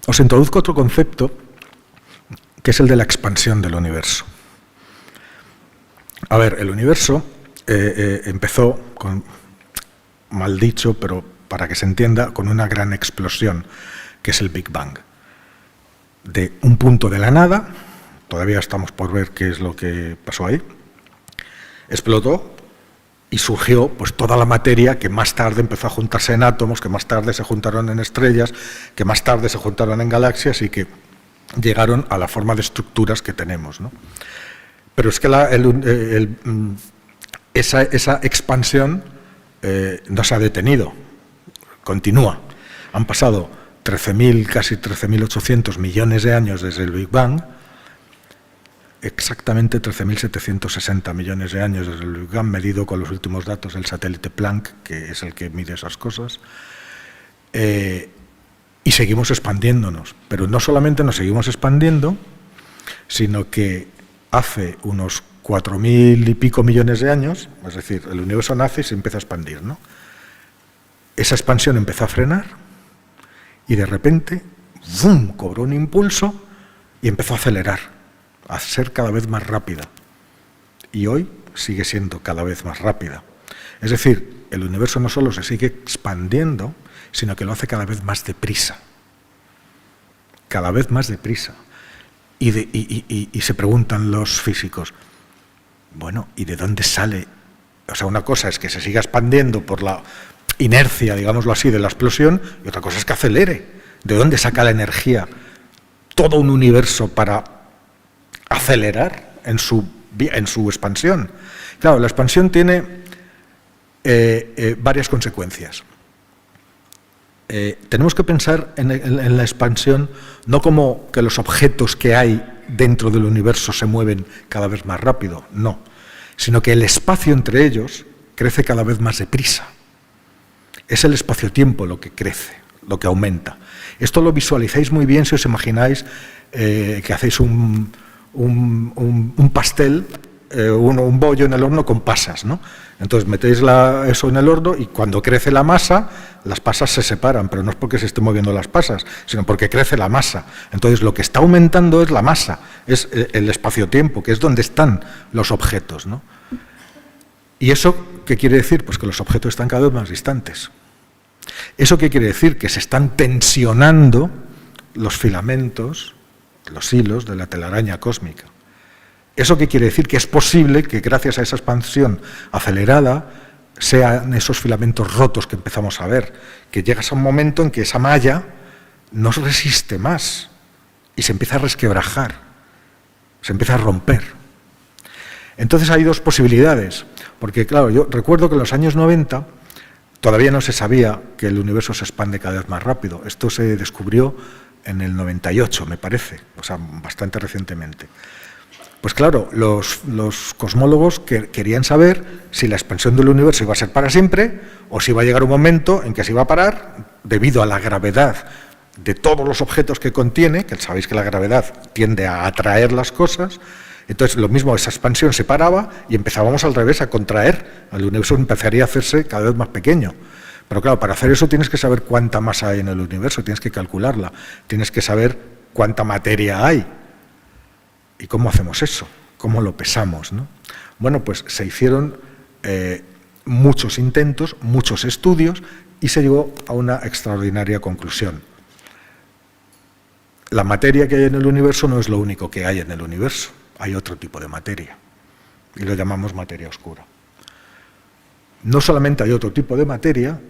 os introduzco otro concepto, que es el de la expansión del universo. A ver, el universo empezó con, mal dicho, pero para que se entienda, con una gran explosión, que es el Big Bang. De un punto de la nada, todavía estamos por ver qué es lo que pasó ahí, explotó y surgió pues toda la materia que más tarde empezó a juntarse en átomos, que más tarde se juntaron en estrellas, que más tarde se juntaron en galaxias y que llegaron a la forma de estructuras que tenemos, ¿no? Pero es que esa expansión no se ha detenido, continúa. Han pasado 13.000, casi 13.800 millones de años desde el Big Bang, exactamente 13.760 millones de años desde el Big Bang, medido con los últimos datos del satélite Planck, que es el que mide esas cosas, y seguimos expandiéndonos. Pero no solamente nos seguimos expandiendo, sino que hace unos 4.000 y pico millones de años, es decir, el universo nace y se empieza a expandir, ¿no? Esa expansión empezó a frenar y de repente, ¡bum!, cobró un impulso y empezó a acelerar, a ser cada vez más rápida. Y hoy sigue siendo cada vez más rápida. Es decir, el universo no solo se sigue expandiendo, sino que lo hace cada vez más deprisa. Cada vez más deprisa. Y se preguntan los físicos, bueno, ¿y de dónde sale? O sea, una cosa es que se siga expandiendo por la inercia, digámoslo así, de la explosión, y otra cosa es que acelere. ¿De dónde saca la energía todo un universo para acelerar en su expansión? Claro, la expansión tiene varias consecuencias. Tenemos que pensar en la expansión no como que los objetos que hay dentro del universo se mueven cada vez más rápido, no, sino que el espacio entre ellos crece cada vez más deprisa. Es el espacio-tiempo lo que crece, lo que aumenta. Esto lo visualizáis muy bien si os imagináis que hacéis un pastel, un bollo en el horno con pasas, ¿no? Entonces metéis eso en el horno y cuando crece la masa, las pasas se separan, pero no es porque se estén moviendo las pasas, sino porque crece la masa. Entonces lo que está aumentando es la masa, es el espacio-tiempo, que es donde están los objetos, ¿no? ¿Y eso qué quiere decir? Pues que los objetos están cada vez más distantes. ¿Eso qué quiere decir? Que se están tensionando los filamentos, los hilos de la telaraña cósmica. ¿Eso qué quiere decir? Que es posible que gracias a esa expansión acelerada sean esos filamentos rotos que empezamos a ver, que llegas a un momento en que esa malla no resiste más y se empieza a resquebrajar, se empieza a romper. Entonces hay dos posibilidades, porque claro, yo recuerdo que en los años 90 todavía no se sabía que el universo se expande cada vez más rápido. Esto se descubrió en el 98, me parece, o sea, bastante recientemente. Pues claro, los cosmólogos querían saber si la expansión del universo iba a ser para siempre o si iba a llegar un momento en que se iba a parar debido a la gravedad de todos los objetos que contiene, que sabéis que la gravedad tiende a atraer las cosas. Entonces, lo mismo, esa expansión se paraba y empezábamos al revés a contraer. El universo empezaría a hacerse cada vez más pequeño. Pero claro, para hacer eso tienes que saber cuánta masa hay en el universo, tienes que calcularla, tienes que saber cuánta materia hay. ¿Y cómo hacemos eso? ¿Cómo lo pesamos, ¿no? Bueno, pues se hicieron muchos intentos, muchos estudios y se llegó a una extraordinaria conclusión. La materia que hay en el universo no es lo único que hay en el universo. Hay otro tipo de materia y lo llamamos materia oscura. No solamente hay otro tipo de materia,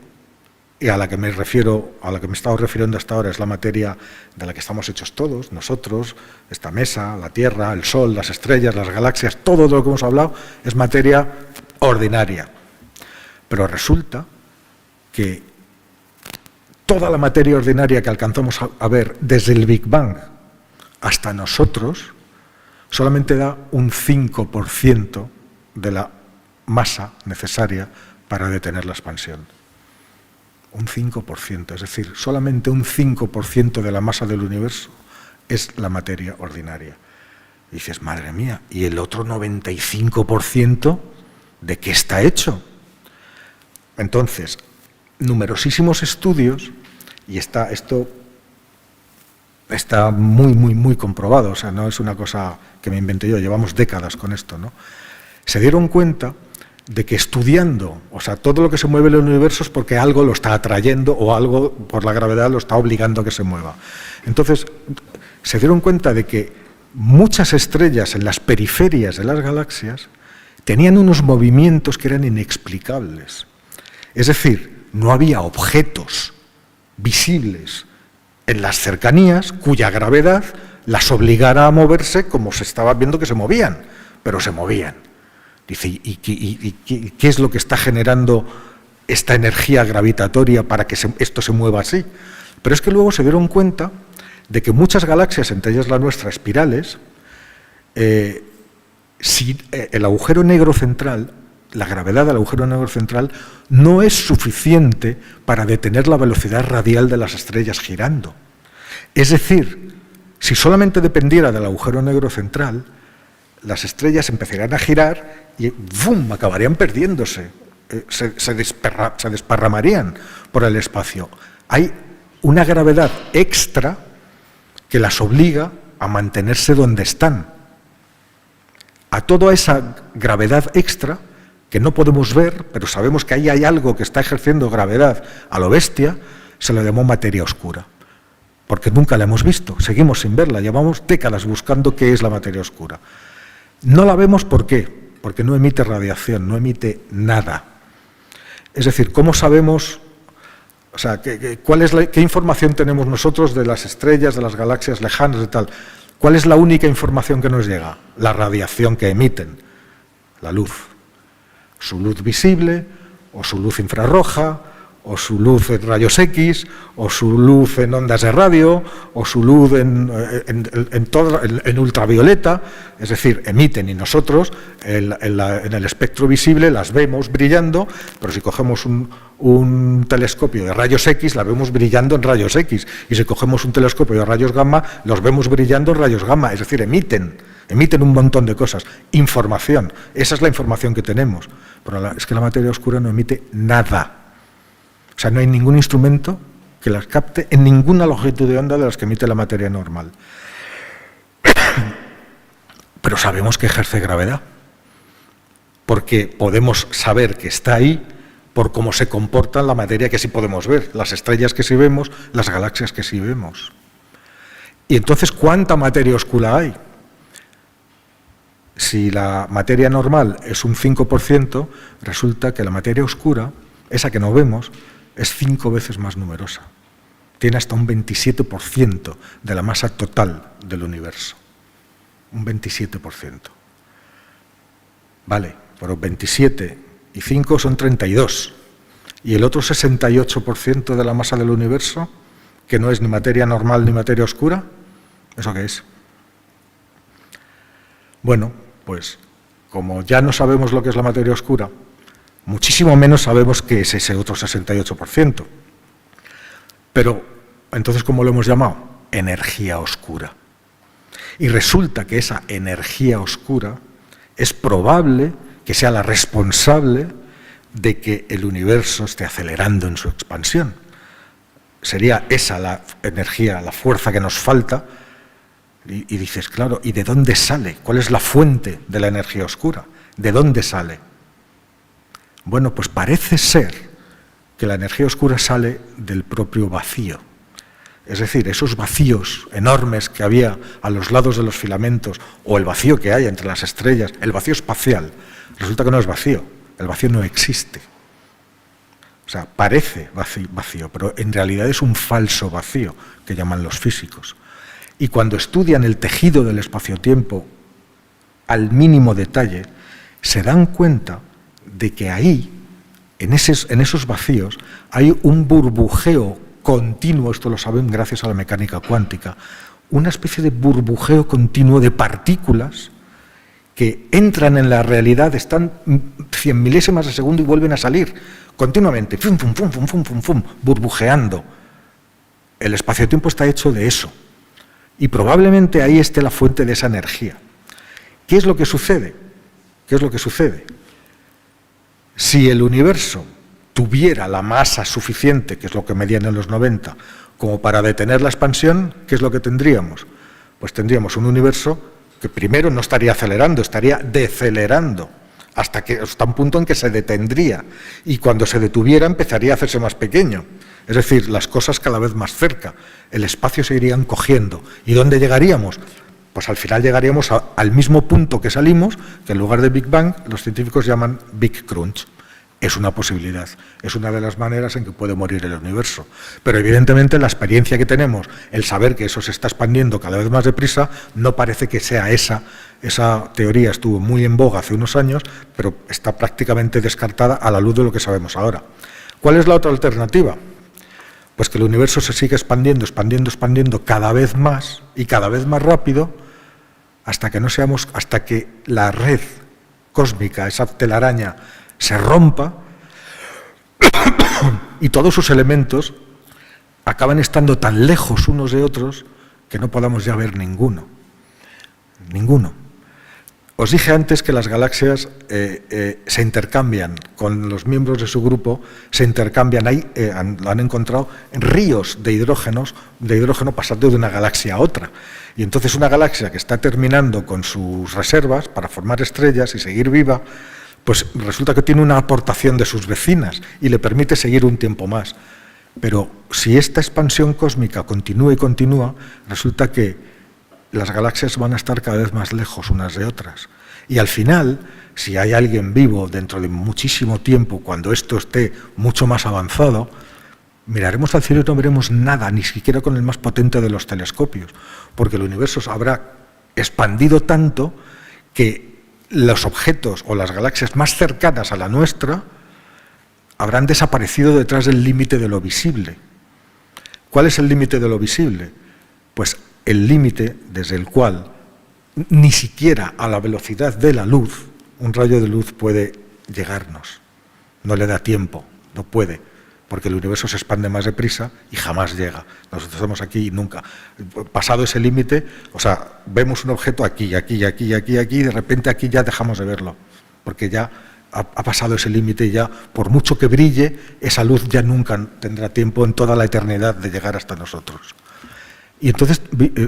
y a la que me refiero, a la que me he estado refiriendo hasta ahora, es la materia de la que estamos hechos todos, nosotros, esta mesa, la Tierra, el Sol, las estrellas, las galaxias, todo lo que hemos hablado es materia ordinaria. Pero resulta que toda la materia ordinaria que alcanzamos a ver desde el Big Bang hasta nosotros solamente da un 5% de la masa necesaria para detener la expansión. Un 5%, es decir, solamente un 5% de la masa del universo es la materia ordinaria. Y dices, madre mía, ¿y el otro 95% de qué está hecho? Entonces, numerosísimos estudios, y esto Está muy comprobado, o sea, no es una cosa que me inventé yo, llevamos décadas con esto, ¿no? Se dieron cuenta de que estudiando, o sea, todo lo que se mueve en el universo es porque algo lo está atrayendo o algo por la gravedad lo está obligando a que se mueva. Entonces, se dieron cuenta de que muchas estrellas en las periferias de las galaxias tenían unos movimientos que eran inexplicables. Es decir, no había objetos visibles en las cercanías cuya gravedad las obligara a moverse como se estaba viendo que se movían, pero se movían. Dice, ¿y qué es lo que está generando esta energía gravitatoria para que esto se mueva así? Pero es que luego se dieron cuenta de que muchas galaxias, entre ellas la nuestra, espirales, si el agujero negro central, la gravedad del agujero negro central, no es suficiente para detener la velocidad radial de las estrellas girando. Es decir, si solamente dependiera del agujero negro central, las estrellas empezarían a girar y ¡bum!, acabarían perdiéndose, se desparramarían por el espacio. Hay una gravedad extra que las obliga a mantenerse donde están. A toda esa gravedad extra, que no podemos ver, pero sabemos que ahí hay algo que está ejerciendo gravedad a lo bestia, se la llamó materia oscura. Porque nunca la hemos visto, seguimos sin verla, llevamos décadas buscando qué es la materia oscura. No la vemos, ¿por qué? Porque no emite radiación, no emite nada. Es decir, ¿cómo sabemos, o sea, qué información tenemos nosotros de las estrellas, de las galaxias lejanas y tal? ¿Cuál es la única información que nos llega? La radiación que emiten, la luz. Su luz visible, o su luz infrarroja, o su luz en rayos X, o su luz en ondas de radio, o su luz en ultravioleta, es decir, emiten, y nosotros en el espectro visible las vemos brillando, pero si cogemos un telescopio de rayos X, la vemos brillando en rayos X, y si cogemos un telescopio de rayos gamma, los vemos brillando en rayos gamma, es decir, emiten un montón de cosas, información, esa es la información que tenemos, pero es que la materia oscura no emite nada. O sea, no hay ningún instrumento que las capte en ninguna longitud de onda de las que emite la materia normal. Pero sabemos que ejerce gravedad, porque podemos saber que está ahí por cómo se comporta la materia que sí podemos ver, las estrellas que sí vemos, las galaxias que sí vemos. Y entonces, ¿cuánta materia oscura hay? Si la materia normal es un 5%, resulta que la materia oscura, esa que no vemos, es 5 veces más numerosa. Tiene hasta un 27% de la masa total del universo. Un 27%. Vale, pero 27 y 5 son 32. Y el otro 68% de la masa del universo, que no es ni materia normal ni materia oscura, ¿eso qué es? Bueno, pues como ya no sabemos lo que es la materia oscura, muchísimo menos sabemos qué es ese otro 68%. Pero, entonces, ¿cómo lo hemos llamado? Energía oscura. Y resulta que esa energía oscura es probable que sea la responsable de que el universo esté acelerando en su expansión. Sería esa la energía, la fuerza que nos falta. Y dices, claro, ¿y de dónde sale? ¿Cuál es la fuente de la energía oscura? ¿De dónde sale? Bueno, pues parece ser que la energía oscura sale del propio vacío. Es decir, esos vacíos enormes que había a los lados de los filamentos, o el vacío que hay entre las estrellas, el vacío espacial, resulta que no es vacío, el vacío no existe. O sea, parece vacío, pero en realidad es un falso vacío, que llaman los físicos. Y cuando estudian el tejido del espacio-tiempo al mínimo detalle, se dan cuenta de que ahí, en esos vacíos, hay un burbujeo continuo, esto lo saben gracias a la mecánica cuántica, una especie de burbujeo continuo de partículas que entran en la realidad, están 100 milésimas de segundo y vuelven a salir continuamente, fum, fum, fum, fum, fum, fum, fum, burbujeando. El espacio-tiempo está hecho de eso, y probablemente ahí esté la fuente de esa energía. ¿Qué es lo que sucede? ¿Qué es lo que sucede? Si el universo tuviera la masa suficiente, que es lo que medían en los 90, como para detener la expansión, ¿qué es lo que tendríamos? Pues tendríamos un universo que primero no estaría acelerando, estaría decelerando, hasta un punto en que se detendría. Y cuando se detuviera empezaría a hacerse más pequeño. Es decir, las cosas cada vez más cerca. El espacio se iría encogiendo. ¿Y dónde llegaríamos? Pues al final llegaríamos al mismo punto que salimos, que en lugar de Big Bang los científicos llaman Big Crunch. Es una posibilidad, es una de las maneras en que puede morir el universo. Pero evidentemente la experiencia que tenemos, el saber que eso se está expandiendo cada vez más deprisa, no parece que sea esa. Esa teoría estuvo muy en boga hace unos años, pero está prácticamente descartada a la luz de lo que sabemos ahora. ¿Cuál es la otra alternativa? Pues que el universo se sigue expandiendo, expandiendo, expandiendo cada vez más y cada vez más rápido, hasta que la red cósmica, esa telaraña, se rompa y todos sus elementos acaban estando tan lejos unos de otros que no podamos ya ver ninguno. Ninguno. Os dije antes que las galaxias se intercambian con los miembros de su grupo, se intercambian, lo han encontrado en ríos de hidrógeno pasando de una galaxia a otra. Y entonces una galaxia que está terminando con sus reservas para formar estrellas y seguir viva, pues resulta que tiene una aportación de sus vecinas y le permite seguir un tiempo más. Pero si esta expansión cósmica continúa y continúa, resulta que las galaxias van a estar cada vez más lejos unas de otras. Y al final, si hay alguien vivo dentro de muchísimo tiempo, cuando esto esté mucho más avanzado, miraremos al cielo y no veremos nada, ni siquiera con el más potente de los telescopios, porque el universo se habrá expandido tanto que los objetos o las galaxias más cercanas a la nuestra habrán desaparecido detrás del límite de lo visible. ¿Cuál es el límite de lo visible? Pues el límite desde el cual ni siquiera a la velocidad de la luz un rayo de luz puede llegarnos. No le da tiempo, no puede, porque el universo se expande más deprisa y jamás llega. Nosotros estamos aquí y nunca. Pasado ese límite, o sea, vemos un objeto aquí, aquí, aquí, aquí, aquí, y de repente aquí ya dejamos de verlo, porque ya ha pasado ese límite y ya, por mucho que brille, esa luz ya nunca tendrá tiempo en toda la eternidad de llegar hasta nosotros. Y entonces,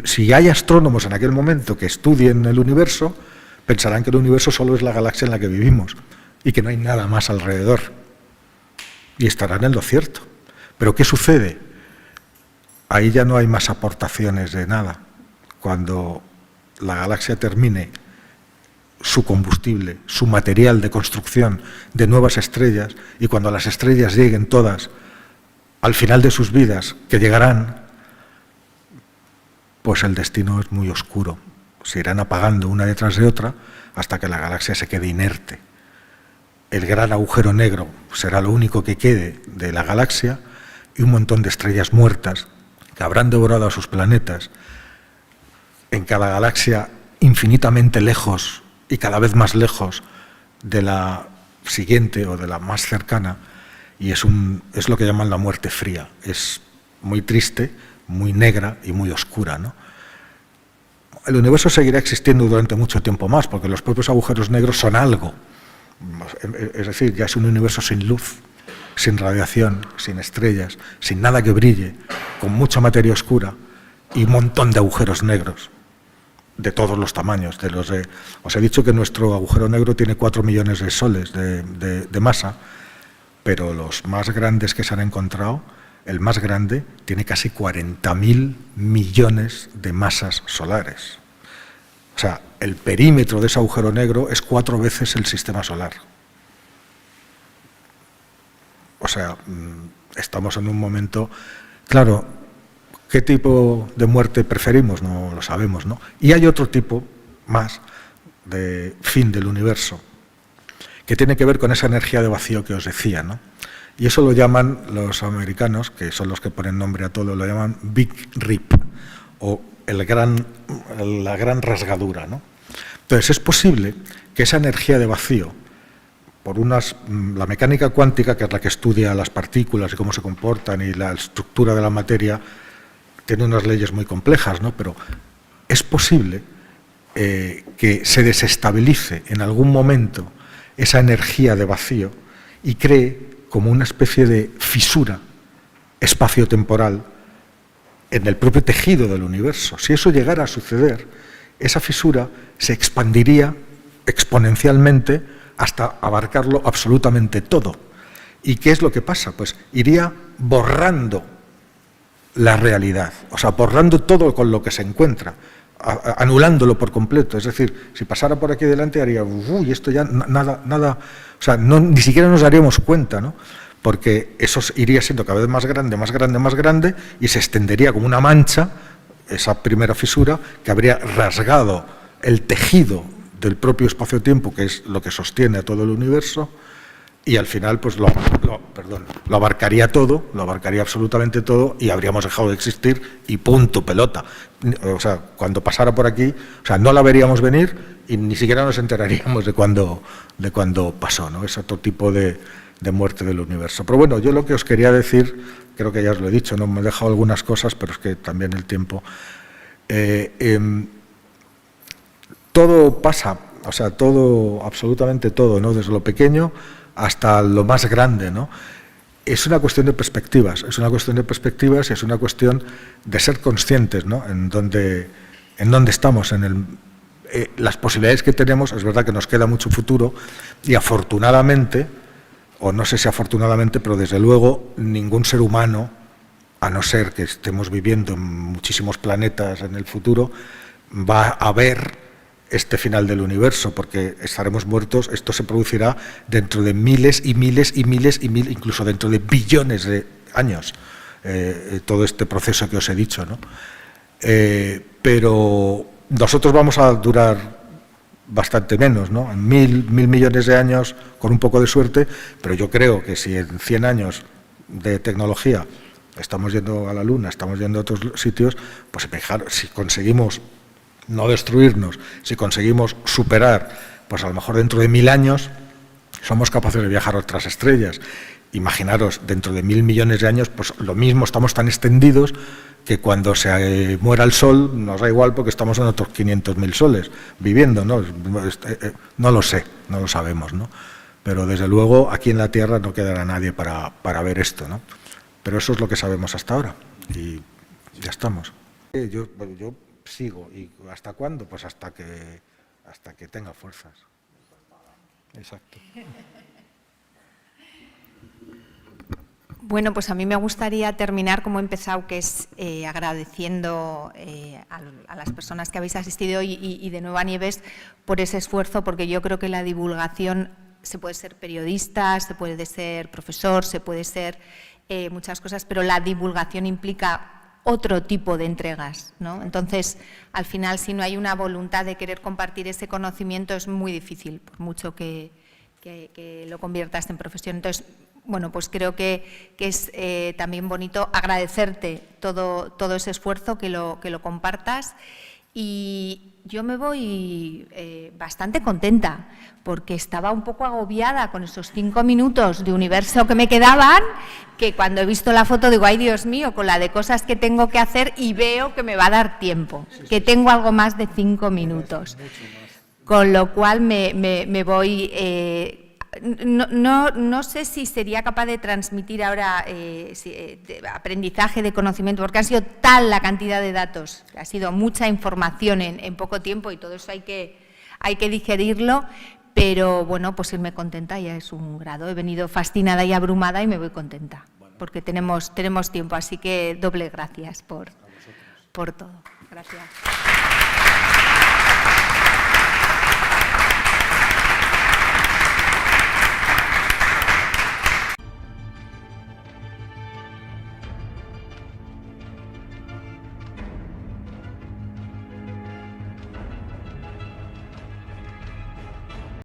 si hay astrónomos en aquel momento que estudien el universo, pensarán que el universo solo es la galaxia en la que vivimos y que no hay nada más alrededor. Y estarán en lo cierto. Pero ¿qué sucede? Ahí ya no hay más aportaciones de nada. Cuando la galaxia termine su combustible, su material de construcción de nuevas estrellas, y cuando las estrellas lleguen todas al final de sus vidas, que llegarán, pues el destino es muy oscuro. Se irán apagando una detrás de otra hasta que la galaxia se quede inerte. El gran agujero negro será lo único que quede de la galaxia y un montón de estrellas muertas que habrán devorado a sus planetas en cada galaxia infinitamente lejos y cada vez más lejos de la siguiente o de la más cercana, y es lo que llaman la muerte fría. Es muy triste, muy negra y muy oscura, ¿no? El universo seguirá existiendo durante mucho tiempo más, porque los propios agujeros negros son algo. Es decir, ya es un universo sin luz, sin radiación, sin estrellas, sin nada que brille, con mucha materia oscura y un montón de agujeros negros, de todos los tamaños. Os he dicho que nuestro agujero negro tiene 4 millones de soles de masa, pero los más grandes que se han encontrado, el más grande, tiene casi 40.000 millones de masas solares. O sea, el perímetro de ese agujero negro es 4 veces el sistema solar. O sea, estamos en un momento... Claro, ¿qué tipo de muerte preferimos? No lo sabemos, ¿no? Y hay otro tipo más de fin del universo, que tiene que ver con esa energía de vacío que os decía, ¿no? Y eso lo llaman los americanos, que son los que ponen nombre a todo, lo llaman Big Rip, o la gran rasgadura, ¿no? Entonces es posible que esa energía de vacío, por la mecánica cuántica, que es la que estudia las partículas y cómo se comportan y la estructura de la materia, tiene unas leyes muy complejas, ¿no? Pero es posible que se desestabilice en algún momento esa energía de vacío y cree como una especie de fisura espaciotemporal en el propio tejido del universo. Si eso llegara a suceder, esa fisura se expandiría exponencialmente hasta abarcarlo absolutamente todo. ¿Y qué es lo que pasa? Pues iría borrando la realidad, o sea, borrando todo con lo que se encuentra, anulándolo por completo. Es decir, si pasara por aquí delante haría, uy, esto ya nada, o sea, ni siquiera nos daríamos cuenta, ¿no? Porque eso iría siendo cada vez más grande, más grande, más grande, y se extendería como una mancha, esa primera fisura, que habría rasgado el tejido del propio espacio-tiempo, que es lo que sostiene a todo el universo, y al final pues lo abarcaría todo, lo abarcaría absolutamente todo, y habríamos dejado de existir y punto, pelota. O sea, cuando pasara por aquí, o sea, no la veríamos venir y ni siquiera nos enteraríamos de cuándo pasó, ¿no? Es otro tipo de muerte del universo. Pero bueno, yo lo que os quería decir, creo que ya os lo he dicho, no me he dejado algunas cosas, pero es que también el tiempo... todo pasa, o sea, todo, absolutamente todo, ¿no? Desde lo pequeño hasta lo más grande, ¿no? Es una cuestión de perspectivas, y es una cuestión de ser conscientes, ¿no? En dónde estamos, las posibilidades que tenemos. Es verdad que nos queda mucho futuro y afortunadamente, o no sé si afortunadamente, pero desde luego ningún ser humano, a no ser que estemos viviendo en muchísimos planetas en el futuro, va a ver este final del universo, porque estaremos muertos. Esto se producirá dentro de miles y miles y miles y miles, incluso dentro de billones de años, todo este proceso que os he dicho, ¿no? Pero nosotros vamos a durar bastante menos, ¿no? En mil millones de años, con un poco de suerte, pero yo creo que si en 100 años de tecnología estamos yendo a la Luna, estamos yendo a otros sitios, pues si conseguimos no destruirnos, si conseguimos superar, pues a lo mejor dentro de 1000 años somos capaces de viajar a otras estrellas. Imaginaros, dentro de 1000 millones de años, pues lo mismo, estamos tan extendidos que cuando se muera el Sol nos da igual, porque estamos en otros 500.000 soles viviendo, ¿no? No lo sé, no lo sabemos, ¿no? Pero desde luego aquí en la Tierra no quedará nadie para ver esto, ¿no? Pero eso es lo que sabemos hasta ahora y ya estamos. Yo sigo. ¿Y hasta cuándo? Pues hasta que tenga fuerzas. Exacto. Bueno, pues a mí me gustaría terminar como he empezado, que es agradeciendo a las personas que habéis asistido y de nuevo a Nieves por ese esfuerzo, porque yo creo que la divulgación, se puede ser periodista, se puede ser profesor, se puede ser muchas cosas, pero la divulgación implica otro tipo de entregas, ¿no? Entonces, al final, si no hay una voluntad de querer compartir ese conocimiento, es muy difícil, por mucho que lo conviertas en profesión. Entonces, bueno, pues creo que es también bonito agradecerte todo ese esfuerzo, que lo compartas. Y yo me voy bastante contenta, porque estaba un poco agobiada con esos 5 minutos de universo que me quedaban, que cuando he visto la foto digo, ay Dios mío, con la de cosas que tengo que hacer, y veo que me va a dar tiempo, que tengo algo más de 5 minutos. Con lo cual me voy... No sé si sería capaz de transmitir ahora aprendizaje de conocimiento, porque ha sido tal la cantidad de datos, ha sido mucha información en poco tiempo, y todo eso hay que digerirlo, pero bueno, pues irme contenta ya es un grado. He venido fascinada y abrumada y me voy contenta, porque tenemos tiempo, así que doble gracias por todo. Gracias.